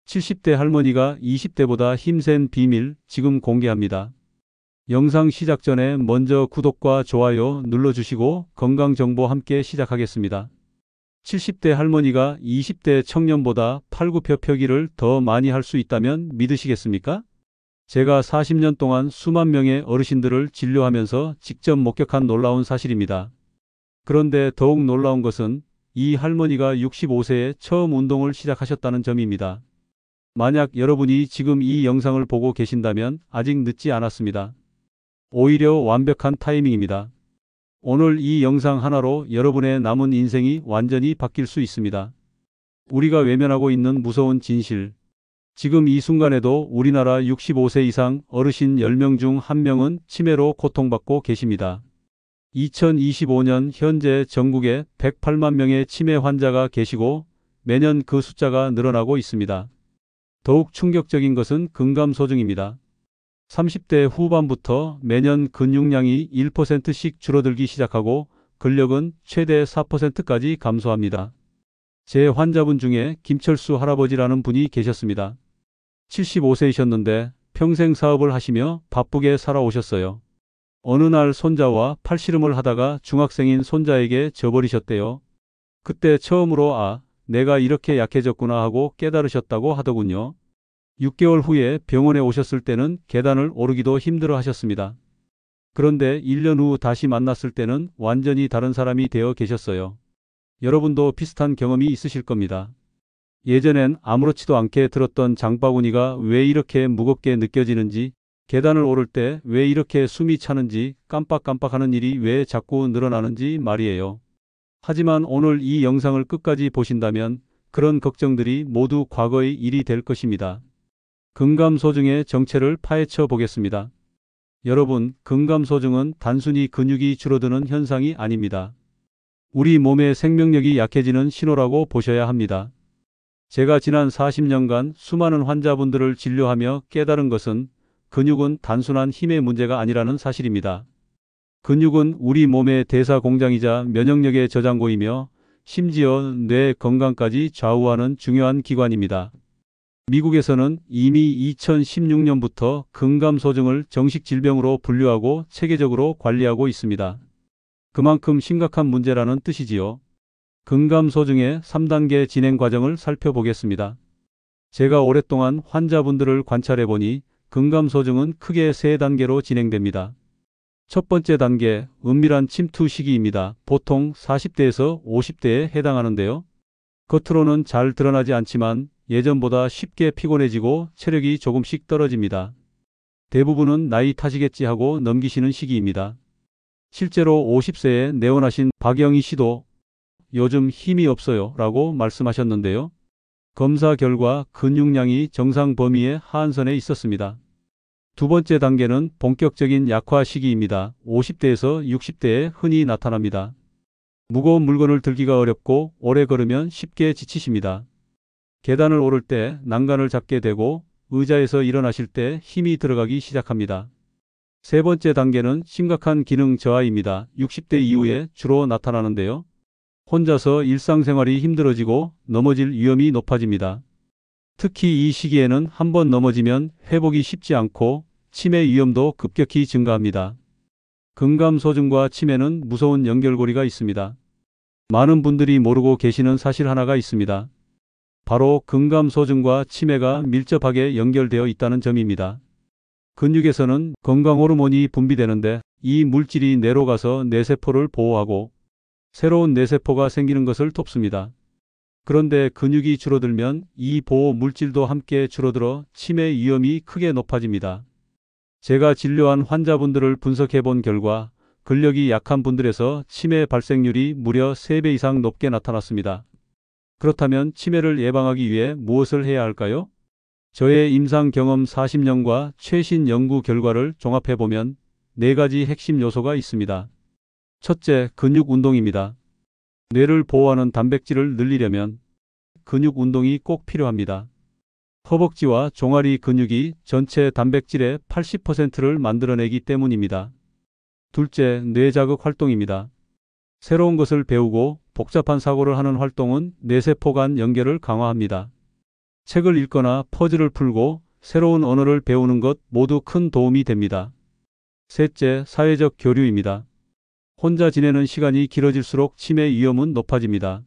70대 할머니가 20대보다 힘센 비밀 지금 공개합니다. 영상 시작 전에 먼저 구독과 좋아요 눌러주시고 건강정보 함께 시작하겠습니다. 70대 할머니가 20대 청년보다 팔굽혀펴기를 더 많이 할 수 있다면 믿으시겠습니까? 제가 40년 동안 수만 명의 어르신들을 진료하면서 직접 목격한 놀라운 사실입니다. 그런데 더욱 놀라운 것은 이 할머니가 65세에 처음 운동을 시작하셨다는 점입니다. 만약 여러분이 지금 이 영상을 보고 계신다면 아직 늦지 않았습니다. 오히려 완벽한 타이밍입니다. 오늘 이 영상 하나로 여러분의 남은 인생이 완전히 바뀔 수 있습니다. 우리가 외면하고 있는 무서운 진실. 지금 이 순간에도 우리나라 65세 이상 어르신 10명 중 1명은 치매로 고통받고 계십니다. 2025년 현재 전국에 108만 명의 치매 환자가 계시고 매년 그 숫자가 늘어나고 있습니다. 더욱 충격적인 것은 근감소증입니다. 30대 후반부터 매년 근육량이 1%씩 줄어들기 시작하고 근력은 최대 4%까지 감소합니다. 제 환자분 중에 김철수 할아버지라는 분이 계셨습니다. 75세이셨는데 평생 사업을 하시며 바쁘게 살아오셨어요. 어느 날 손자와 팔씨름을 하다가 중학생인 손자에게 져버리셨대요. 그때 처음으로 내가 이렇게 약해졌구나 하고 깨달으셨다고 하더군요. 6개월 후에 병원에 오셨을 때는 계단을 오르기도 힘들어 하셨습니다. 그런데 1년 후 다시 만났을 때는 완전히 다른 사람이 되어 계셨어요. 여러분도 비슷한 경험이 있으실 겁니다. 예전엔 아무렇지도 않게 들었던 장바구니가 왜 이렇게 무겁게 느껴지는지, 계단을 오를 때 왜 이렇게 숨이 차는지, 깜빡깜빡하는 일이 왜 자꾸 늘어나는지 말이에요. 하지만 오늘 이 영상을 끝까지 보신다면 그런 걱정들이 모두 과거의 일이 될 것입니다. 근감소증의 정체를 파헤쳐 보겠습니다. 여러분, 근감소증은 단순히 근육이 줄어드는 현상이 아닙니다. 우리 몸의 생명력이 약해지는 신호라고 보셔야 합니다. 제가 지난 40년간 수많은 환자분들을 진료하며 깨달은 것은 근육은 단순한 힘의 문제가 아니라는 사실입니다. 근육은 우리 몸의 대사 공장이자 면역력의 저장고이며 심지어 뇌 건강까지 좌우하는 중요한 기관입니다. 미국에서는 이미 2016년부터 근감소증을 정식 질병으로 분류하고 체계적으로 관리하고 있습니다. 그만큼 심각한 문제라는 뜻이지요. 근감소증의 3단계 진행 과정을 살펴보겠습니다. 제가 오랫동안 환자분들을 관찰해 보니 근감소증은 크게 3단계로 진행됩니다. 첫 번째 단계, 은밀한 침투 시기입니다. 보통 40대에서 50대에 해당하는데요. 겉으로는 잘 드러나지 않지만 예전보다 쉽게 피곤해지고 체력이 조금씩 떨어집니다. 대부분은 나이 탓이겠지 하고 넘기시는 시기입니다. 실제로 50세에 내원하신 박영희 씨도 요즘 힘이 없어요 라고 말씀하셨는데요. 검사 결과 근육량이 정상 범위의 하한선에 있었습니다. 두 번째 단계는 본격적인 약화 시기입니다. 50대에서 60대에 흔히 나타납니다. 무거운 물건을 들기가 어렵고 오래 걸으면 쉽게 지치십니다. 계단을 오를 때 난간을 잡게 되고 의자에서 일어나실 때 힘이 들어가기 시작합니다. 세 번째 단계는 심각한 기능 저하입니다. 60대 이후에 주로 나타나는데요. 혼자서 일상생활이 힘들어지고 넘어질 위험이 높아집니다. 특히 이 시기에는 한번 넘어지면 회복이 쉽지 않고 치매 위험도 급격히 증가합니다. 근감소증과 치매는 무서운 연결고리가 있습니다. 많은 분들이 모르고 계시는 사실 하나가 있습니다. 바로 근감소증과 치매가 밀접하게 연결되어 있다는 점입니다. 근육에서는 건강 호르몬이 분비되는데 이 물질이 뇌로 가서 뇌세포를 보호하고 새로운 뇌세포가 생기는 것을 돕습니다. 그런데 근육이 줄어들면 이 보호 물질도 함께 줄어들어 치매 위험이 크게 높아집니다. 제가 진료한 환자분들을 분석해 본 결과 근력이 약한 분들에서 치매 발생률이 무려 3배 이상 높게 나타났습니다. 그렇다면 치매를 예방하기 위해 무엇을 해야 할까요? 저의 임상 경험 40년과 최신 연구 결과를 종합해 보면 4가지 핵심 요소가 있습니다. 첫째, 근육 운동입니다. 뇌를 보호하는 단백질을 늘리려면 근육 운동이 꼭 필요합니다. 허벅지와 종아리 근육이 전체 단백질의 80%를 만들어내기 때문입니다. 둘째, 뇌자극 활동입니다. 새로운 것을 배우고 복잡한 사고를 하는 활동은 뇌세포 간 연결을 강화합니다. 책을 읽거나 퍼즐을 풀고 새로운 언어를 배우는 것 모두 큰 도움이 됩니다. 셋째, 사회적 교류입니다. 혼자 지내는 시간이 길어질수록 치매 위험은 높아집니다.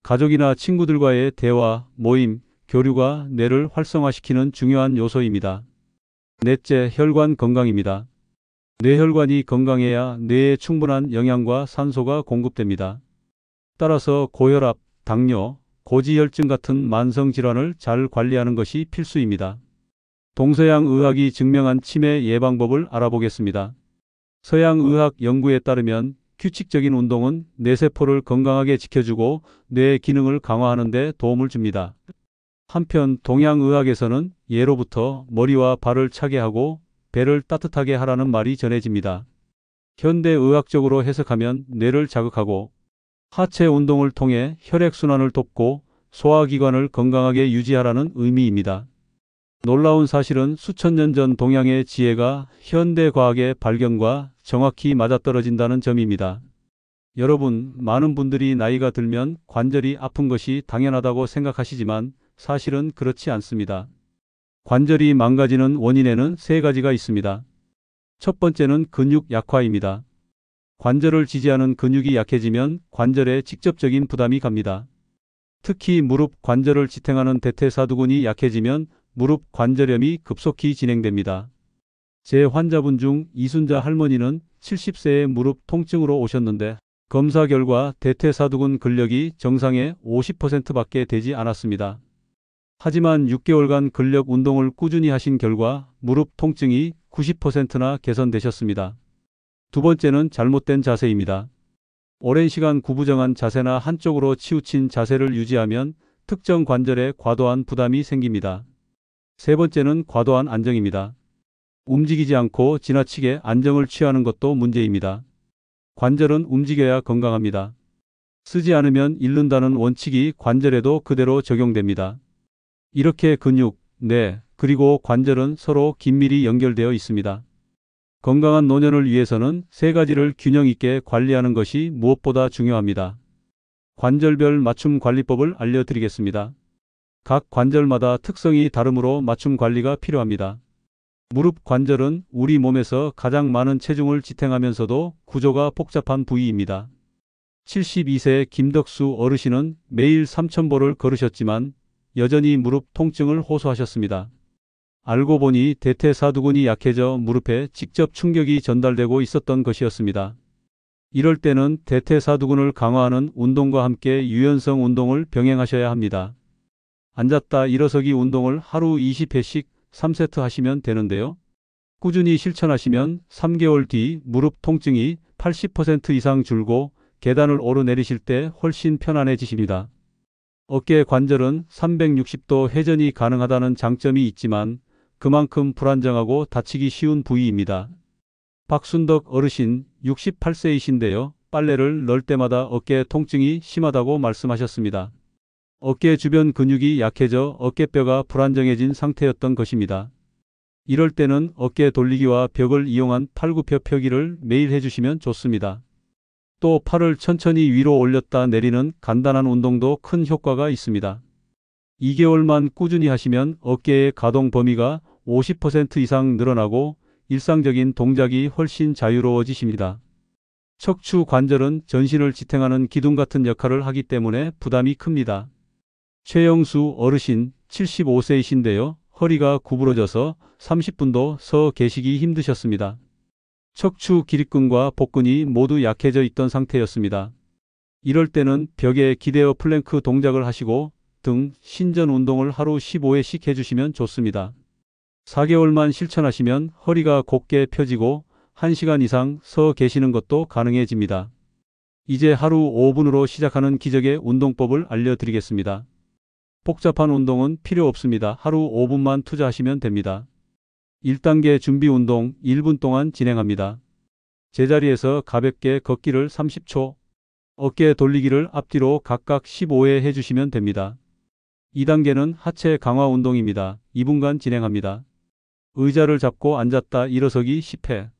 가족이나 친구들과의 대화, 모임, 교류가 뇌를 활성화시키는 중요한 요소입니다. 넷째, 혈관 건강입니다. 뇌혈관이 건강해야 뇌에 충분한 영양과 산소가 공급됩니다. 따라서 고혈압, 당뇨, 고지혈증 같은 만성 질환을 잘 관리하는 것이 필수입니다. 동서양 의학이 증명한 치매 예방법을 알아보겠습니다. 서양 의학 연구에 따르면 규칙적인 운동은 뇌세포를 건강하게 지켜주고 뇌 기능을 강화하는 데 도움을 줍니다. 한편 동양 의학에서는 예로부터 머리와 발을 차게 하고 배를 따뜻하게 하라는 말이 전해집니다. 현대 의학적으로 해석하면 뇌를 자극하고 하체 운동을 통해 혈액순환을 돕고 소화기관을 건강하게 유지하라는 의미입니다. 놀라운 사실은 수천 년 전 동양의 지혜가 현대 과학의 발견과 정확히 맞아떨어진다는 점입니다. 여러분, 많은 분들이 나이가 들면 관절이 아픈 것이 당연하다고 생각하시지만 사실은 그렇지 않습니다. 관절이 망가지는 원인에는 세 가지가 있습니다. 첫 번째는 근육 약화입니다. 관절을 지지하는 근육이 약해지면 관절에 직접적인 부담이 갑니다. 특히 무릎 관절을 지탱하는 대퇴사두근이 약해지면 무릎 관절염이 급속히 진행됩니다. 제 환자분 중 이순자 할머니는 70세의 무릎 통증으로 오셨는데 검사 결과 대퇴사두근 근력이 정상의 50%밖에 되지 않았습니다. 하지만 6개월간 근력 운동을 꾸준히 하신 결과 무릎 통증이 90%나 개선되셨습니다. 두 번째는 잘못된 자세입니다. 오랜 시간 구부정한 자세나 한쪽으로 치우친 자세를 유지하면 특정 관절에 과도한 부담이 생깁니다. 세 번째는 과도한 안정입니다. 움직이지 않고 지나치게 안정을 취하는 것도 문제입니다. 관절은 움직여야 건강합니다. 쓰지 않으면 잃는다는 원칙이 관절에도 그대로 적용됩니다. 이렇게 근육, 뇌, 그리고 관절은 서로 긴밀히 연결되어 있습니다. 건강한 노년을 위해서는 세 가지를 균형 있게 관리하는 것이 무엇보다 중요합니다. 관절별 맞춤 관리법을 알려드리겠습니다. 각 관절마다 특성이 다르므로 맞춤 관리가 필요합니다. 무릎 관절은 우리 몸에서 가장 많은 체중을 지탱하면서도 구조가 복잡한 부위입니다. 72세 김덕수 어르신은 매일 3,000보를 걸으셨지만 여전히 무릎 통증을 호소하셨습니다. 알고 보니 대퇴사두근이 약해져 무릎에 직접 충격이 전달되고 있었던 것이었습니다. 이럴 때는 대퇴사두근을 강화하는 운동과 함께 유연성 운동을 병행하셔야 합니다. 앉았다 일어서기 운동을 하루 20회씩 3세트 하시면 되는데요. 꾸준히 실천하시면 3개월 뒤 무릎 통증이 80% 이상 줄고 계단을 오르내리실 때 훨씬 편안해지십니다. 어깨 관절은 360도 회전이 가능하다는 장점이 있지만 그만큼 불안정하고 다치기 쉬운 부위입니다. 박순덕 어르신 68세이신데요. 빨래를 넣을 때마다 어깨 통증이 심하다고 말씀하셨습니다. 어깨 주변 근육이 약해져 어깨뼈가 불안정해진 상태였던 것입니다. 이럴 때는 어깨 돌리기와 벽을 이용한 팔굽혀 펴기를 매일 해주시면 좋습니다. 또 팔을 천천히 위로 올렸다 내리는 간단한 운동도 큰 효과가 있습니다. 2개월만 꾸준히 하시면 어깨의 가동 범위가 50% 이상 늘어나고 일상적인 동작이 훨씬 자유로워지십니다. 척추 관절은 전신을 지탱하는 기둥 같은 역할을 하기 때문에 부담이 큽니다. 최영수 어르신 75세이신데요. 허리가 구부러져서 30분도 서 계시기 힘드셨습니다. 척추 기립근과 복근이 모두 약해져 있던 상태였습니다. 이럴 때는 벽에 기대어 플랭크 동작을 하시고 등 신전 운동을 하루 15회씩 해주시면 좋습니다. 4개월만 실천하시면 허리가 곧게 펴지고 1시간 이상 서 계시는 것도 가능해집니다. 이제 하루 5분으로 시작하는 기적의 운동법을 알려드리겠습니다. 복잡한 운동은 필요 없습니다. 하루 5분만 투자하시면 됩니다. 1단계 준비 운동 1분 동안 진행합니다. 제자리에서 가볍게 걷기를 30초, 어깨 돌리기를 앞뒤로 각각 15회 해주시면 됩니다. 2단계는 하체 강화 운동입니다. 2분간 진행합니다. 의자를 잡고 앉았다 일어서기 10회,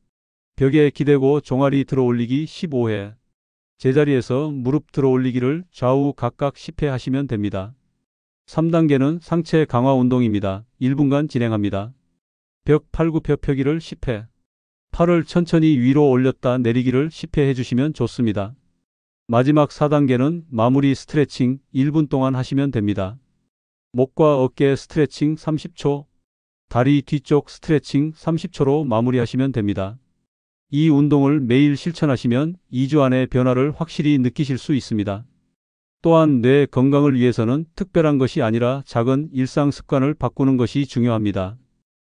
벽에 기대고 종아리 들어 올리기 15회, 제자리에서 무릎 들어 올리기를 좌우 각각 10회 하시면 됩니다. 3단계는 상체 강화 운동입니다. 1분간 진행합니다. 벽 팔굽혀 펴기를 10회. 팔을 천천히 위로 올렸다 내리기를 10회 해주시면 좋습니다. 마지막 4단계는 마무리 스트레칭 1분 동안 하시면 됩니다. 목과 어깨 스트레칭 30초, 다리 뒤쪽 스트레칭 30초로 마무리하시면 됩니다. 이 운동을 매일 실천하시면 2주 안에 변화를 확실히 느끼실 수 있습니다. 또한 뇌 건강을 위해서는 특별한 것이 아니라 작은 일상 습관을 바꾸는 것이 중요합니다.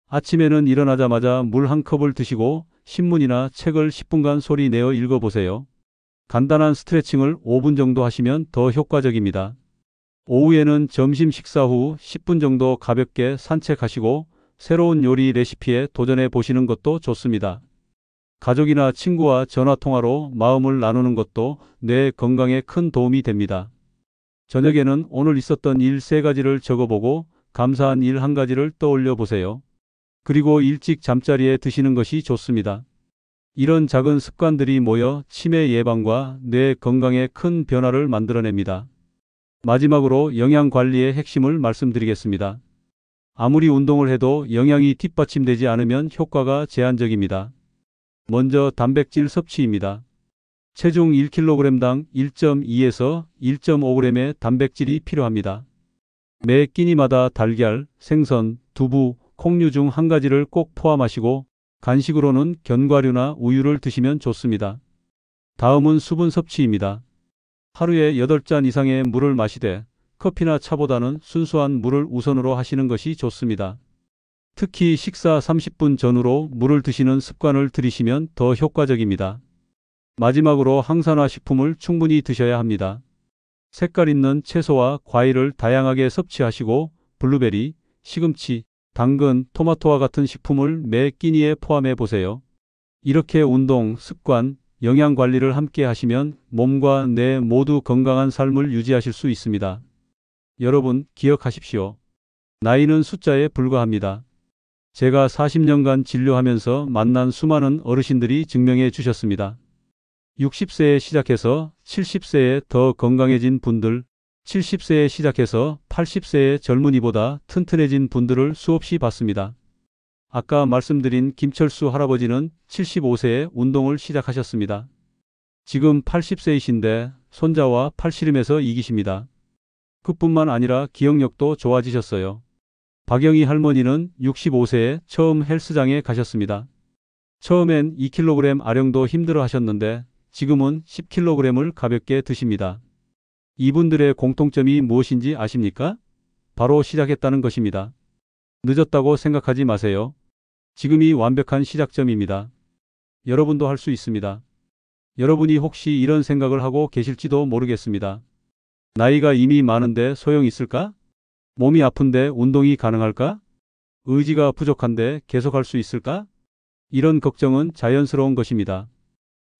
아침에는 일어나자마자 물 한 컵을 드시고 신문이나 책을 10분간 소리 내어 읽어보세요. 간단한 스트레칭을 5분 정도 하시면 더 효과적입니다. 오후에는 점심 식사 후 10분 정도 가볍게 산책하시고 새로운 요리 레시피에 도전해 보시는 것도 좋습니다. 가족이나 친구와 전화통화로 마음을 나누는 것도 뇌 건강에 큰 도움이 됩니다. 저녁에는 오늘 있었던 일 3가지를 적어보고 감사한 일 1가지를 떠올려 보세요. 그리고 일찍 잠자리에 드시는 것이 좋습니다. 이런 작은 습관들이 모여 치매 예방과 뇌 건강에 큰 변화를 만들어냅니다. 마지막으로 영양 관리의 핵심을 말씀드리겠습니다. 아무리 운동을 해도 영양이 뒷받침되지 않으면 효과가 제한적입니다. 먼저 단백질 섭취입니다. 체중 1kg당 1.2에서 1.5g의 단백질이 필요합니다. 매 끼니마다 달걀, 생선, 두부, 콩류 중 1가지를 꼭 포함하시고 간식으로는 견과류나 우유를 드시면 좋습니다. 다음은 수분 섭취입니다. 하루에 8잔 이상의 물을 마시되 커피나 차보다는 순수한 물을 우선으로 하시는 것이 좋습니다. 특히 식사 30분 전후로 물을 드시는 습관을 들이시면 더 효과적입니다. 마지막으로 항산화 식품을 충분히 드셔야 합니다. 색깔 있는 채소와 과일을 다양하게 섭취하시고 블루베리, 시금치, 당근, 토마토와 같은 식품을 매 끼니에 포함해 보세요. 이렇게 운동, 습관, 영양 관리를 함께 하시면 몸과 뇌 모두 건강한 삶을 유지하실 수 있습니다. 여러분, 기억하십시오. 나이는 숫자에 불과합니다. 제가 40년간 진료하면서 만난 수많은 어르신들이 증명해 주셨습니다. 60세에 시작해서 70세에 더 건강해진 분들, 70세에 시작해서 80세의 젊은이보다 튼튼해진 분들을 수없이 봤습니다. 아까 말씀드린 김철수 할아버지는 75세에 운동을 시작하셨습니다. 지금 80세이신데 손자와 팔씨름에서 이기십니다. 그뿐만 아니라 기억력도 좋아지셨어요. 박영희 할머니는 65세에 처음 헬스장에 가셨습니다. 처음엔 2kg 아령도 힘들어 하셨는데 지금은 10kg을 가볍게 드십니다. 이분들의 공통점이 무엇인지 아십니까? 바로 시작했다는 것입니다. 늦었다고 생각하지 마세요. 지금이 완벽한 시작점입니다. 여러분도 할 수 있습니다. 여러분이 혹시 이런 생각을 하고 계실지도 모르겠습니다. 나이가 이미 많은데 소용 있을까? 몸이 아픈데 운동이 가능할까? 의지가 부족한데 계속할 수 있을까? 이런 걱정은 자연스러운 것입니다.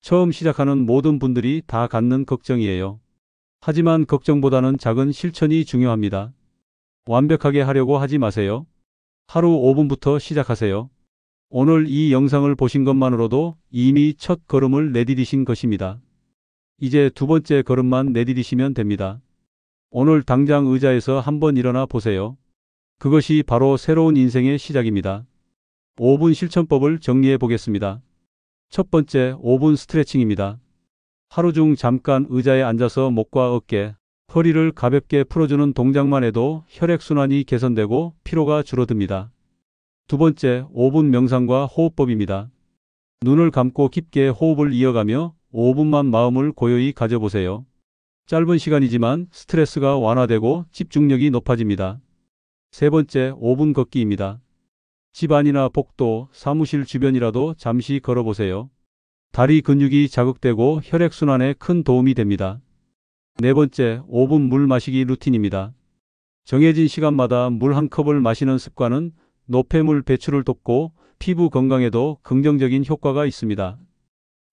처음 시작하는 모든 분들이 다 갖는 걱정이에요. 하지만 걱정보다는 작은 실천이 중요합니다. 완벽하게 하려고 하지 마세요. 하루 5분부터 시작하세요. 오늘 이 영상을 보신 것만으로도 이미 첫 걸음을 내디디신 것입니다. 이제 2번째 걸음만 내디디시면 됩니다. 오늘 당장 의자에서 한번 일어나 보세요. 그것이 바로 새로운 인생의 시작입니다. 5분 실천법을 정리해 보겠습니다. 첫 번째, 5분 스트레칭입니다. 하루 중 잠깐 의자에 앉아서 목과 어깨, 허리를 가볍게 풀어주는 동작만 해도 혈액순환이 개선되고 피로가 줄어듭니다. 두 번째, 5분 명상과 호흡법입니다. 눈을 감고 깊게 호흡을 이어가며 5분만 마음을 고요히 가져보세요. 짧은 시간이지만 스트레스가 완화되고 집중력이 높아집니다. 세 번째, 5분 걷기입니다. 집 안이나 복도, 사무실 주변이라도 잠시 걸어보세요. 다리 근육이 자극되고 혈액순환에 큰 도움이 됩니다. 네 번째, 5분 물 마시기 루틴입니다. 정해진 시간마다 물 한 컵을 마시는 습관은 노폐물 배출을 돕고 피부 건강에도 긍정적인 효과가 있습니다.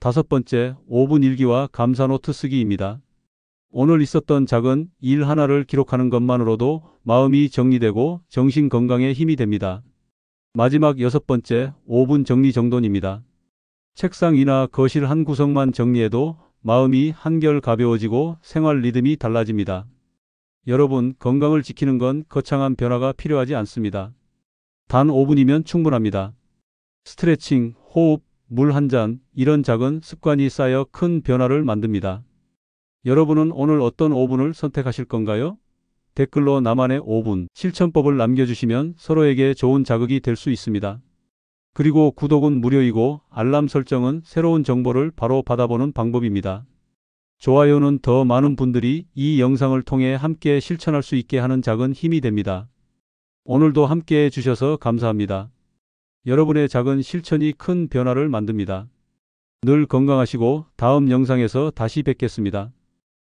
다섯 번째, 5분 일기와 감사 노트 쓰기입니다. 오늘 있었던 작은 일 하나를 기록하는 것만으로도 마음이 정리되고 정신 건강에 힘이 됩니다. 마지막 6번째, 5분 정리정돈입니다. 책상이나 거실 한 구석만 정리해도 마음이 한결 가벼워지고 생활 리듬이 달라집니다. 여러분, 건강을 지키는 건 거창한 변화가 필요하지 않습니다. 단 5분이면 충분합니다. 스트레칭, 호흡, 물 한 잔, 이런 작은 습관이 쌓여 큰 변화를 만듭니다. 여러분은 오늘 어떤 5분을 선택하실 건가요? 댓글로 나만의 5분 실천법을 남겨주시면 서로에게 좋은 자극이 될 수 있습니다. 그리고 구독은 무료이고 알람 설정은 새로운 정보를 바로 받아보는 방법입니다. 좋아요는 더 많은 분들이 이 영상을 통해 함께 실천할 수 있게 하는 작은 힘이 됩니다. 오늘도 함께 해주셔서 감사합니다. 여러분의 작은 실천이 큰 변화를 만듭니다. 늘 건강하시고 다음 영상에서 다시 뵙겠습니다.